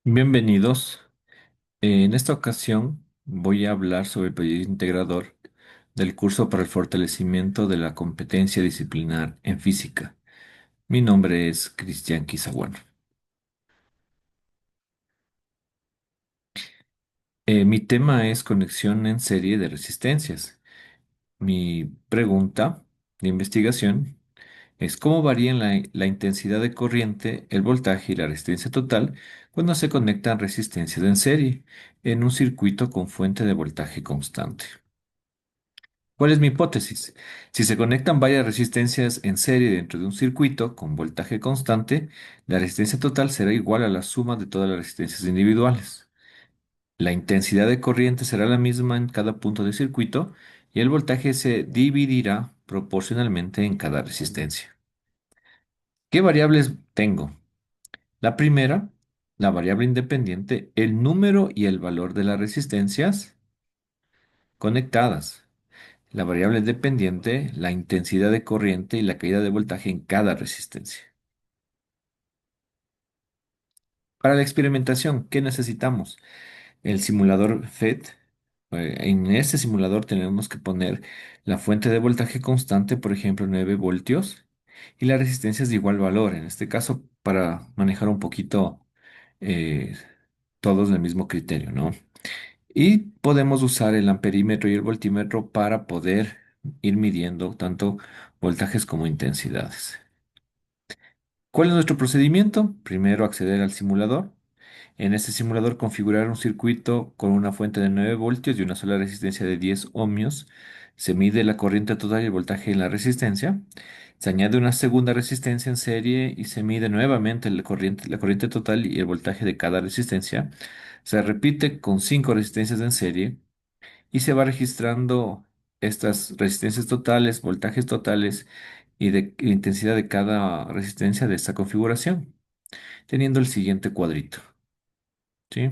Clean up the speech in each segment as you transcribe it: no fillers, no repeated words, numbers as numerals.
Bienvenidos. En esta ocasión voy a hablar sobre el proyecto integrador del curso para el fortalecimiento de la competencia disciplinar en física. Mi nombre es Cristian Quizaguano. Mi tema es conexión en serie de resistencias. Mi pregunta de investigación es cómo varían la intensidad de corriente, el voltaje y la resistencia total cuando se conectan resistencias en serie en un circuito con fuente de voltaje constante. ¿Cuál es mi hipótesis? Si se conectan varias resistencias en serie dentro de un circuito con voltaje constante, la resistencia total será igual a la suma de todas las resistencias individuales. La intensidad de corriente será la misma en cada punto del circuito y el voltaje se dividirá proporcionalmente en cada resistencia. ¿Qué variables tengo? La primera, la variable independiente, el número y el valor de las resistencias conectadas. La variable dependiente, la intensidad de corriente y la caída de voltaje en cada resistencia. Para la experimentación, ¿qué necesitamos? El simulador FET. En este simulador tenemos que poner la fuente de voltaje constante, por ejemplo, 9 voltios, y la resistencia es de igual valor. En este caso, para manejar un poquito eh, todos el mismo criterio, ¿no? Y podemos usar el amperímetro y el voltímetro para poder ir midiendo tanto voltajes como intensidades. ¿Cuál es nuestro procedimiento? Primero acceder al simulador. En este simulador configurar un circuito con una fuente de 9 voltios y una sola resistencia de 10 ohmios. Se mide la corriente total y el voltaje en la resistencia. Se añade una segunda resistencia en serie y se mide nuevamente la corriente total y el voltaje de cada resistencia. Se repite con 5 resistencias en serie y se va registrando estas resistencias totales, voltajes totales y de intensidad de cada resistencia de esta configuración, teniendo el siguiente cuadrito, ¿sí?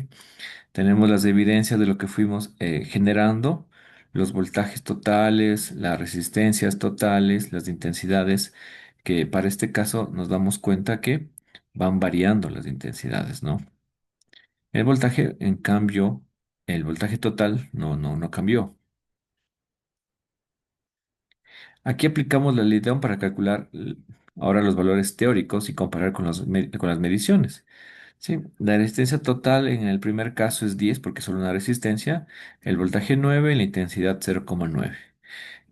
Tenemos las evidencias de lo que fuimos generando, los voltajes totales, las resistencias totales, las intensidades, que para este caso nos damos cuenta que van variando las intensidades, ¿no? El voltaje, en cambio, el voltaje total no cambió. Aquí aplicamos la ley de Ohm para calcular ahora los valores teóricos y comparar con, con las mediciones. Sí, la resistencia total en el primer caso es 10 porque es solo una resistencia, el voltaje 9 y la intensidad 0,9.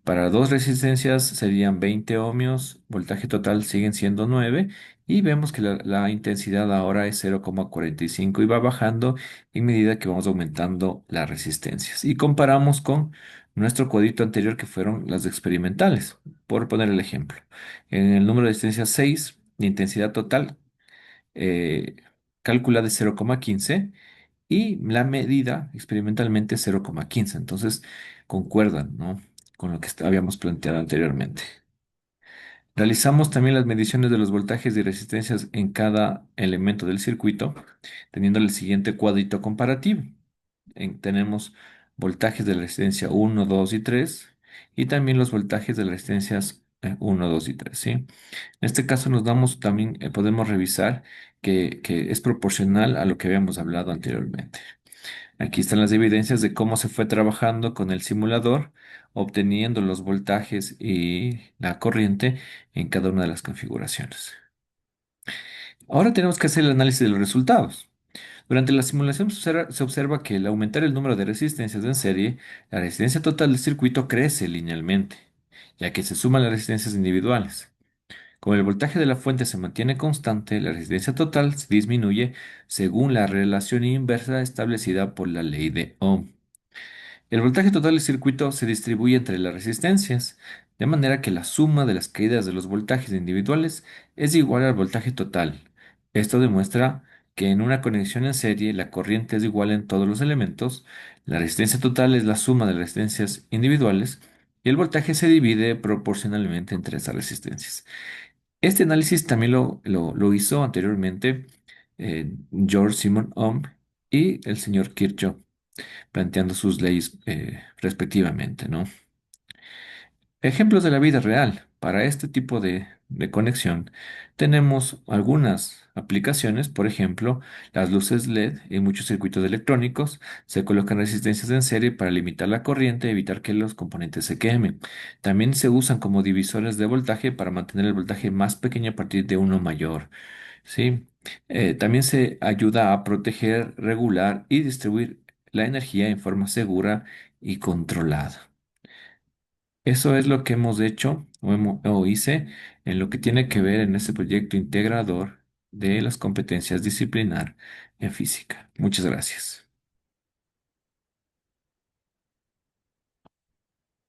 Para dos resistencias serían 20 ohmios, voltaje total siguen siendo 9 y vemos que la intensidad ahora es 0,45 y va bajando en medida que vamos aumentando las resistencias. Y comparamos con nuestro cuadrito anterior que fueron las experimentales, por poner el ejemplo. En el número de resistencias 6, la intensidad total eh, calculada es 0,15 y la medida experimentalmente es 0,15. Entonces, concuerdan, ¿no? Con lo que habíamos planteado anteriormente. Realizamos también las mediciones de los voltajes y resistencias en cada elemento del circuito, teniendo el siguiente cuadrito comparativo. Tenemos voltajes de la resistencia 1, 2 y 3 y también los voltajes de las resistencias 1, 2 y 3, ¿sí? En este caso nos damos también, podemos revisar que es proporcional a lo que habíamos hablado anteriormente. Aquí están las evidencias de cómo se fue trabajando con el simulador, obteniendo los voltajes y la corriente en cada una de las configuraciones. Ahora tenemos que hacer el análisis de los resultados. Durante la simulación se observa que al aumentar el número de resistencias en serie, la resistencia total del circuito crece linealmente, ya que se suman las resistencias individuales. Como el voltaje de la fuente se mantiene constante, la resistencia total se disminuye según la relación inversa establecida por la ley de Ohm. El voltaje total del circuito se distribuye entre las resistencias, de manera que la suma de las caídas de los voltajes individuales es igual al voltaje total. Esto demuestra que en una conexión en serie la corriente es igual en todos los elementos, la resistencia total es la suma de las resistencias individuales y el voltaje se divide proporcionalmente entre esas resistencias. Este análisis también lo hizo anteriormente George Simon Ohm y el señor Kirchhoff planteando sus leyes respectivamente, ¿no? Ejemplos de la vida real. Para este tipo de conexión tenemos algunas aplicaciones, por ejemplo, las luces LED en muchos circuitos electrónicos se colocan resistencias en serie para limitar la corriente y evitar que los componentes se quemen. También se usan como divisores de voltaje para mantener el voltaje más pequeño a partir de uno mayor. ¿Sí? También se ayuda a proteger, regular y distribuir la energía en forma segura y controlada. Eso es lo que hemos hecho o hice en lo que tiene que ver en este proyecto integrador de las competencias disciplinar en física. Muchas gracias.